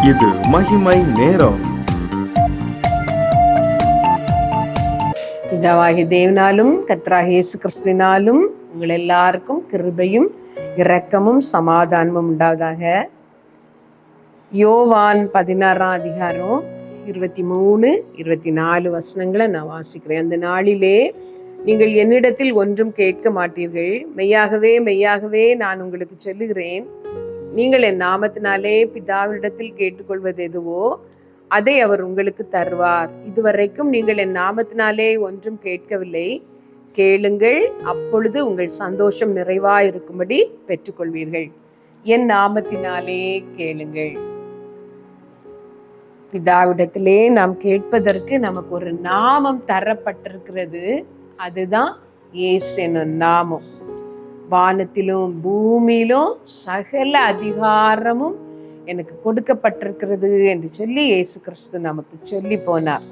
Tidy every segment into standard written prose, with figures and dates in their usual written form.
இது மகிமை நேரம். பிதாவாகிய தேவனாலும் கர்த்தராகிய இயேசு கிறிஸ்துவினாலும் உங்கள் எல்லாருக்கும் கிருபையும் இரக்கமும் சமாதானமும் உண்டாவதாக. யோவான் 16ஆம் அதிகாரம் 23, 24 வசனங்களை நான் வாசிக்கிறேன். அந்த நாளிலே நீங்கள் என்னிடத்தில் ஒன்றும் கேட்க மாட்டீர்கள். மெய்யாகவே மெய்யாகவே நான் உங்களுக்கு சொல்லுகிறேன், நீங்கள் என் நாமத்தினாலே பிதாவினிடத்தில் கேட்டுக்கொள்வது எதுவோ அதை அவர் உங்களுக்கு தருவார். இதுவரைக்கும் நீங்கள் என் நாமத்தினாலே ஒன்றும் கேட்கவில்லை. கேளுங்கள், அப்பொழுது உங்கள் சந்தோஷம் நிறைவாயிருக்கும்படி பெற்றுக்கொள்வீர்கள். என் நாமத்தினாலே கேளுங்கள். பிதாவிடத்திலே நாம் கேட்பதற்கு நமக்கு ஒரு நாமம் தரப்பட்டிருக்கிறது. அதுதான் இயேசு என்னும் நாமம். வானத்திலும் பூமியிலும் சகல அதிகாரமும் எனக்கு கொடுக்கப்பட்டிருக்கிறது என்று சொல்லி இயேசு கிறிஸ்து நமக்கு சொல்லி போனார்.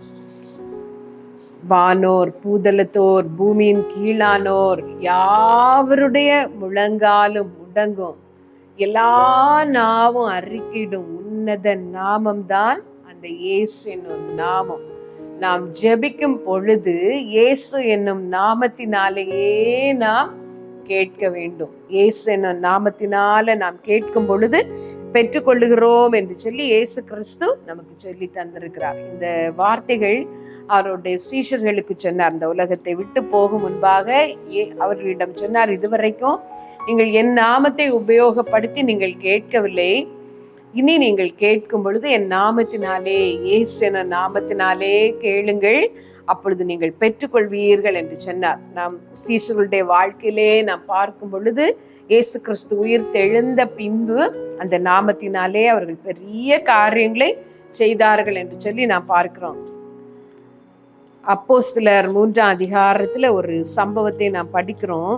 வானோர் பூதலத்தோர் பூமியின் கீழானோர் யாவருடைய முழங்காலும் முடங்கும், எல்லா நாவும் அறிக்கையிடும் உன்னத நாமம்தான் அந்த இயேசு என்னும் நாமம். நாம் ஜெபிக்கும் பொழுது இயேசு என்னும் நாமத்தினாலேயே நாம் கேட்க வேண்டும். இயேசு என்னும் நாமத்தினால நாம் கேட்கும் பொழுது பெற்றுக்கொள்ளுகிறோம் என்று சொல்லி இயேசு கிறிஸ்து நமக்கு சொல்லி தந்திருக்கிறார். இந்த வார்த்தைகள் அவருடைய சீஷர்களுக்கு சொன்னார். இந்த உலகத்தை விட்டு போகும் முன்பாக அவர்களிடம் சொன்னார், இதுவரைக்கும் நீங்கள் என் நாமத்தை உபயோகப்படுத்தி நீங்கள் கேட்கவில்லை. இனி நீங்கள் கேட்கும் பொழுது என் நாமத்தினாலே, இயேசு என நாமத்தினாலே கேளுங்கள், அப்பொழுது நீங்கள் பெற்றுக்கொள்வீர்கள் என்று சொன்னார். நாம் சீஷர்களுடைய வாழ்க்கையிலே நாம் பார்க்கும் பொழுது இயேசு கிறிஸ்து உயிர் தெழுந்த பின்பு அந்த நாமத்தினாலே அவர்கள் பெரிய காரியங்களை செய்தார்கள் என்று சொல்லி நாம் பார்க்கிறோம். அப்போஸ்தலர் 3ஆம் அதிகாரத்துல ஒரு சம்பவத்தை நாம் படிக்கிறோம்.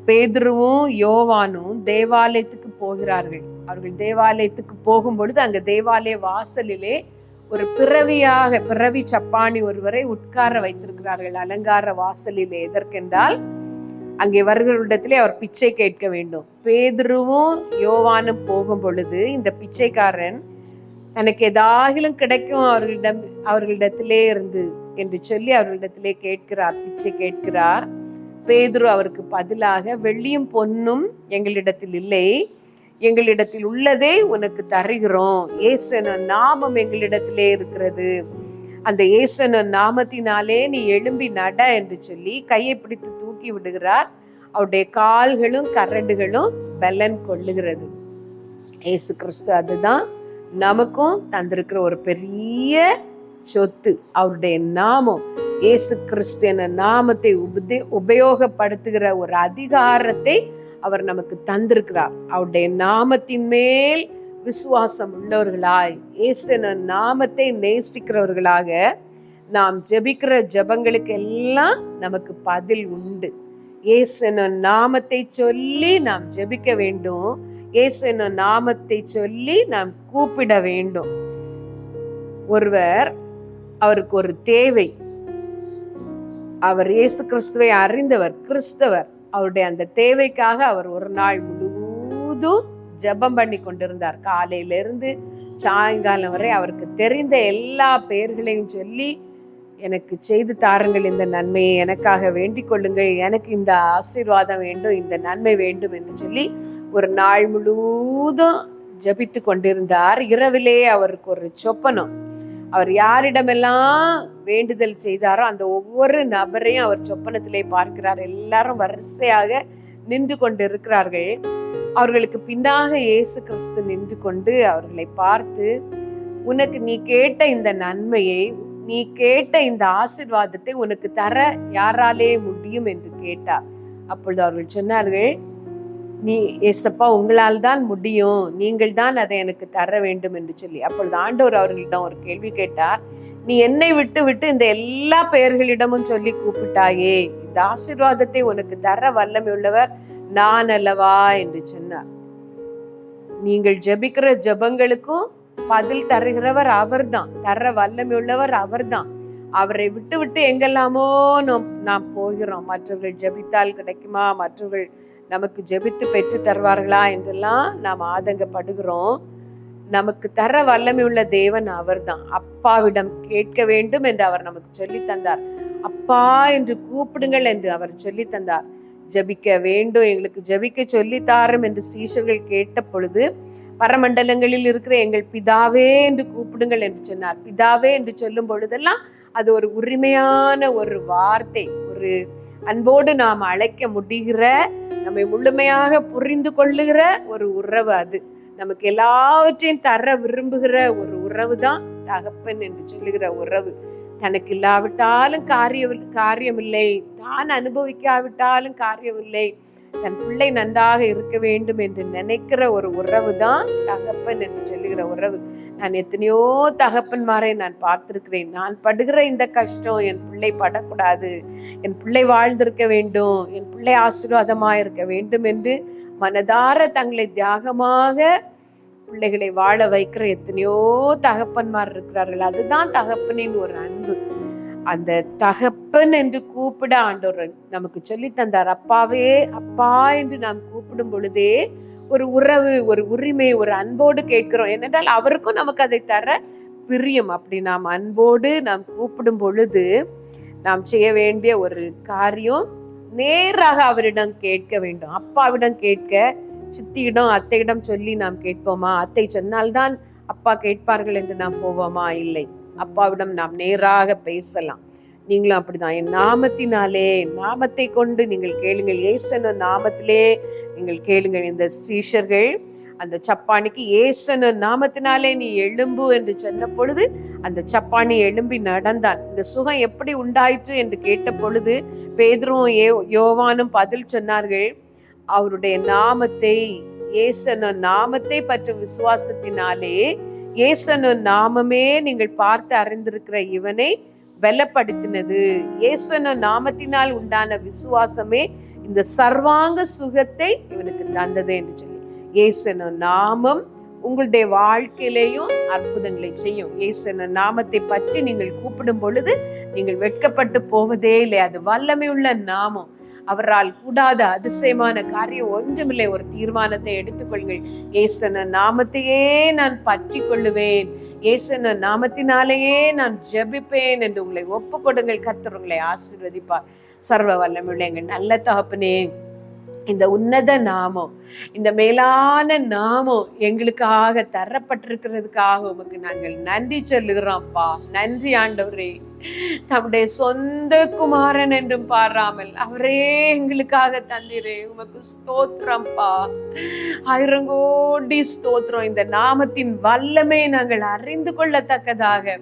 பேதுருவும் யோவானும் தேவாலயத்துக்கு போகிறார்கள். அவர்கள் தேவாலயத்துக்கு போகும் பொழுது அங்க தேவாலய வாசலிலே ஒரு பிறவி சப்பாணி ஒருவரை உட்கார வைத்திருக்கிறார்கள் அலங்கார வாசலிலே. எதற்கென்றால் அங்கே வருகிறவரிடத்திலே அவர் பிச்சை கேட்க வேண்டும். பேதுருவும் யோவானும் போகும் பொழுது இந்த பிச்சைக்காரன் தனக்கு ஏதாகிலும் கிடைக்கும் அவர்களிடத்திலே இருந்து என்று சொல்லி அவர்களிடத்திலே கேட்கிறார், பிச்சை கேட்கிறார். பேதுரு அவருக்கு பதிலாக, வெள்ளியும் பொன்னும் எங்களிடத்தில் இல்லை, எங்களிடத்தில் உள்ளதே உனக்கு தருகிறோம், இயேசு என்னும் நாமம் எங்களிடத்திலே இருக்கிறது, அந்த இயேசு என்னும் நாமத்தினாலே நீ எழும்பி நட என்று சொல்லி கையை பிடித்து தூக்கி விடுகிறார். அவருடைய கால்களும் கரடுகளும் பலன் கொள்ளுகிறது. இயேசு கிறிஸ்து அதுதான் நமக்கும் தந்திருக்கிற ஒரு பெரிய சொத்து, அவருடைய நாமம். இயேசு கிறிஸ்து என்ற நாமத்தை உபயோகப்படுத்துகிற ஒரு அதிகாரத்தை அவர் நமக்கு தந்திருக்கிறார். அவருடைய நாமத்தின் மேல் விசுவாசம் உள்ளவர்களாய், இயேசு என்ற நாமத்தை நேசிக்கிறவர்களாக நாம் ஜெபிக்கிற ஜெபங்களுக்கு எல்லாம் நமக்கு பதில் உண்டு. இயேசு என்ற நாமத்தை சொல்லி நாம் ஜெபிக்க வேண்டும். இயேசு என்ற நாமத்தை சொல்லி நாம் கூப்பிட வேண்டும். ஒருவர், அவருக்கு ஒரு தேவை, அவர் இயேசு கிறிஸ்துவை அறிந்தவர், கிறிஸ்தவர். அவருடைய அந்த தேவைக்காக அவர் ஒரு நாள் முழுவதும் ஜெபம் பண்ணி கொண்டிருந்தார். காலையிலிருந்து சாயங்காலம் வரை அவருக்கு தெரிந்த எல்லா பெயர்களையும் சொல்லி, எனக்கு செய்து தாருங்கள் இந்த நன்மையை, எனக்காக வேண்டிக் கொள்ளுங்கள், எனக்கு இந்த ஆசீர்வாதம் வேண்டும், இந்த நன்மை வேண்டும் என்று சொல்லி ஒரு நாள் முழுவதும் ஜபித்து கொண்டிருந்தார். இரவிலே அவருக்கு ஒரு சொப்பனம். அவர் யாரிடமெல்லாம் வேண்டுதல் செய்தாரோ அந்த ஒவ்வொரு நபரையும் அவர் சொப்பனத்திலே பார்க்கிறார். எல்லாரும் வரிசையாக நின்று கொண்டு இருக்கிறார்கள். அவர்களுக்கு பின்னாக இயேசு கிறிஸ்து நின்று கொண்டு அவர்களை பார்த்து, உனக்கு நீ கேட்ட இந்த நன்மையை, நீ கேட்ட இந்த ஆசீர்வாதத்தை உனக்கு தர யாராலே முடியும் என்று கேட்டார். அப்பொழுது அவர்கள் சொன்னார்கள், நீ ஏசப்பா, உங்களால் தான் முடியும், நீங்கள் தான் அதை எனக்கு தர வேண்டும் என்று சொல்லி. அப்பொழுது ஆண்டவர் அவர்களிடம் ஒரு கேள்வி கேட்டார். நீ என்னை விட்டு விட்டு இந்த எல்லா பெயர்களிடமும் சொல்லி கூப்பிட்டாயே, இந்த ஆசீர்வாதத்தை உனக்கு தர வல்லமை உள்ளவர் நான் அல்லவா என்று சொன்னார். நீங்கள் ஜெபிக்கிற ஜெபங்களுக்கும் பதில் தருகிறவர் அவர்தான், தர வல்லமை உள்ளவர் அவர்தான். அவரை விட்டு விட்டு எங்கெல்லாமோ நாம் போகிறோம். மற்றவர்கள் ஜெபித்தால் கிடைக்குமா, மற்றவர்கள் நமக்கு ஜெபித்து பெற்று தருவார்களா என்றெல்லாம் நாம் ஆதங்கப்படுகிறோம். நமக்கு தர வல்லமை உள்ள தேவன் அவர்தான். அப்பாவிடம் கேட்க வேண்டும் என்று அவர் நமக்கு சொல்லி தந்தார். அப்பா என்று கூப்பிடுங்கள் என்று அவர் சொல்லி தந்தார். ஜபிக்க வேண்டும், எங்களுக்கு ஜபிக்க சொல்லி தாரும் என்று சீஷர்கள் கேட்ட பொழுது, பரமண்டலங்களில் இருக்கிற எங்கள் பிதாவே என்று கூப்பிடுங்கள் என்று சொன்னார். பிதாவே என்று சொல்லும் பொழுதெல்லாம் அது ஒரு உரிமையான ஒரு வார்த்தை, ஒரு அன்போடு நாம் அழைக்க முடிகிற, நம்மை முழுமையாக புரிந்து கொள்ளுகிற ஒரு உறவு. அது நமக்கு எல்லாவற்றையும் தர விரும்புகிற ஒரு உறவு தான் தகப்பன் என்று சொல்லுகிற உறவு. தனக்கு இல்லாவிட்டாலும் காரியமில்லை, தான் அனுபவிக்காவிட்டாலும் காரியமில்லை, தன் பிள்ளை நன்றாக இருக்க வேண்டும் என்று நினைக்கிற ஒரு உறவு தான் தகப்பன் என்று சொல்லுகிற உறவு. நான் எத்தனையோ தகப்பன்மாரை நான் பார்த்திருக்கிறேன். நான் படுகிற இந்த கஷ்டம் என் பிள்ளை படக்கூடாது, என் பிள்ளை வாழ்ந்திருக்க வேண்டும், என் பிள்ளை ஆசீர்வாதமா இருக்க வேண்டும் என்று மனதார தங்களை தியாகமாக பிள்ளைகளை வாழ வைக்கிற எத்தனையோ தகப்பன்மார் இருக்கிறார்கள். அதுதான் தகப்பனின் ஒரு அன்பு. அந்த தகப்பன் என்று கூப்பிட ஆண்டவர் நமக்கு சொல்லி தந்தார். அப்பாவே அப்பா என்று நாம் கூப்பிடும் பொழுதே ஒரு உறவு, ஒரு உரிமை, ஒரு அன்போடு கேட்கிறோம். ஏனென்றால் அவருக்கும் நமக்கு அதை தர பிரியம். அப்படி நாம் அன்போடு நாம் கூப்பிடும் பொழுது நாம் செய்ய வேண்டிய ஒரு காரியம், நேராக அவரிடம் கேட்க வேண்டும். அப்பாவிடம் கேட்க, சித்தியிடம் அத்தையிடம் சொல்லி நாம் கேட்போமா? அத்தை சொன்னால்தான் அப்பா கேட்பார்கள் என்று நாம் போவோமா? இல்லை. அப்பாவிடம் நாம் நேராக பேசலாம். நீங்களும் அப்படிதான். என் நாமத்தினாலே, நாமத்தை கொண்டு நீங்கள் கேளுங்கள், இயேசுவின் நாமத்திலே நீங்கள் கேளுங்கள். இந்த சீஷர்கள் அந்த சப்பானிக்கு இயேசுவின் நாமத்தினாலே நீ எழும்பு என்று சொன்ன பொழுது அந்த சப்பானி எழும்பி நடந்தான். இந்த சுகம் எப்படி உண்டாயிற்று என்று கேட்ட பொழுது பேதுருவும் யோவானும் பதில் சொன்னார்கள், அவருடைய நாமத்தை, இயேசுவின் நாமத்தை பற்றும் விசுவாசத்தினாலே, இயேசுவின் நாமமே நீங்கள் பார்த்து அறிந்திருக்கிற இவனை பலப்படுத்தினது. இயேசுவின் நாமத்தினால் உண்டான விசுவாசமே இந்த சர்வாங்க சுகத்தை இவனுக்கு தந்தது என்று சொல்லி, இயேசுவின் நாமம் உங்களுடைய வாழ்க்கையிலேயும் அற்புதங்களை செய்யும். இயேசுவின் நாமத்தை பற்றி நீங்கள் கூப்பிடும் பொழுது நீங்கள் வெட்கப்பட்டு போவதே இல்லை. அது வல்லமை உள்ள நாமம். அவரால் கூடாத அதிசயமான காரியம் ஒன்றுமில்லை. ஒரு தீர்மானத்தை எடுத்துக்கொள்ளுங்கள். இயேசுவின் நாமத்தையே நான் பற்றி கொள்ளுவேன், இயேசுவின் நாமத்தினாலேயே நான் ஜெபிப்பேன் என்று உங்களை ஒப்பு கொடுங்கள். கர்த்தர் உங்களை ஆசீர்வதிப்பார். சர்வ வல்லமையுள்ள எங்கள் நல்ல தகப்பனே, இந்த உன்னத நாமம், இந்த மேலான நாமம் எங்களுக்காக தரப்பட்டிருக்கிறதுக்காக உமக்கு நாங்கள் நன்றி சொல்லுகிறோம்ப்பா. நன்றி ஆண்டவரே. தம்முடைய சொந்த குமாரன் என்றும் பாராமல் அவரே எங்களுக்காக தந்தீரே, உமக்கு ஸ்தோத்திரம்ப்பா. 1000 கோடி ஸ்தோத்திரம். இந்த நாமத்தின் வல்லமை நாங்கள் அறிந்து கொள்ளத்தக்கதாக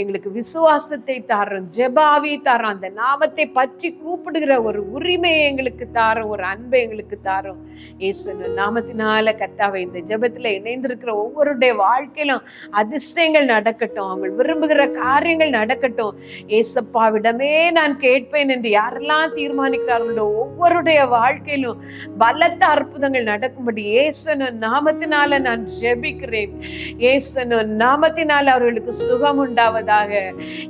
எங்களுக்கு விசுவாசத்தை தாரோம், ஜெபாவி தாரோம், அந்த நாமத்தை பற்றி கூப்பிடுகிற ஒரு உரிமையை எங்களுக்கு தாரோம், ஒரு அன்பை எங்களுக்கு தாரோம். இயேசுவின் நாமத்தினால கர்த்தாவே, இந்த ஜெபத்துல இணைந்திருக்கிற ஒவ்வொருடைய வாழ்க்கையிலும் அதிசயங்கள் நடக்கட்டும், அவங்க விரும்புகிற காரியங்கள் நடக்கட்டும். ஏசப்பாவிடமே நான் கேட்பேன் என்று யாரெல்லாம் தீர்மானிக்கிறார்களோ ஒவ்வொருடைய வாழ்க்கையிலும் பலத்த அற்புதங்கள் நடக்கும்படி இயேசுவின் நாமத்தினால நான் ஜெபிக்கிறேன். இயேசுவின் நாமத்தினால அவர்களுக்கு சுகம் உண்டாவதாக.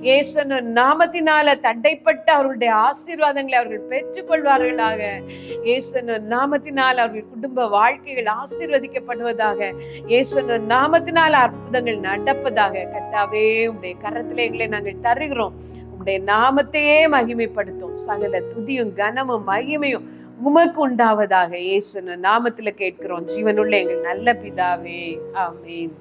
இயேசுவின் நாமத்தினால தடைப்பட்ட அவர்களுடைய ஆசீர்வாதங்களை அவர்கள் பெற்றுக்கொள்வார்களாக. இயேசுவின் நாமத்தினால் அவர்கள் குடும்ப வாழ்க்கைகள் ஆசீர்வதிக்கப்படுவதாக. இயேசுவின் நாமத்தினால் அற்புதங்கள் நடப்பதாக. கர்த்தாவே, உம்முடைய கரத்திலே எங்களை நாங்கள் தருகிறோம். உம்முடைய நாமத்தையே மகிமைப்படுத்தும். சகல துதியும் கனமும் மகிமையும் உமக்கு உண்டாவதாக. இயேசுவின் நாமத்தில கேட்கிறோம் ஜீவனுள்ள எங்கள் நல்ல பிதாவே, ஆமென்.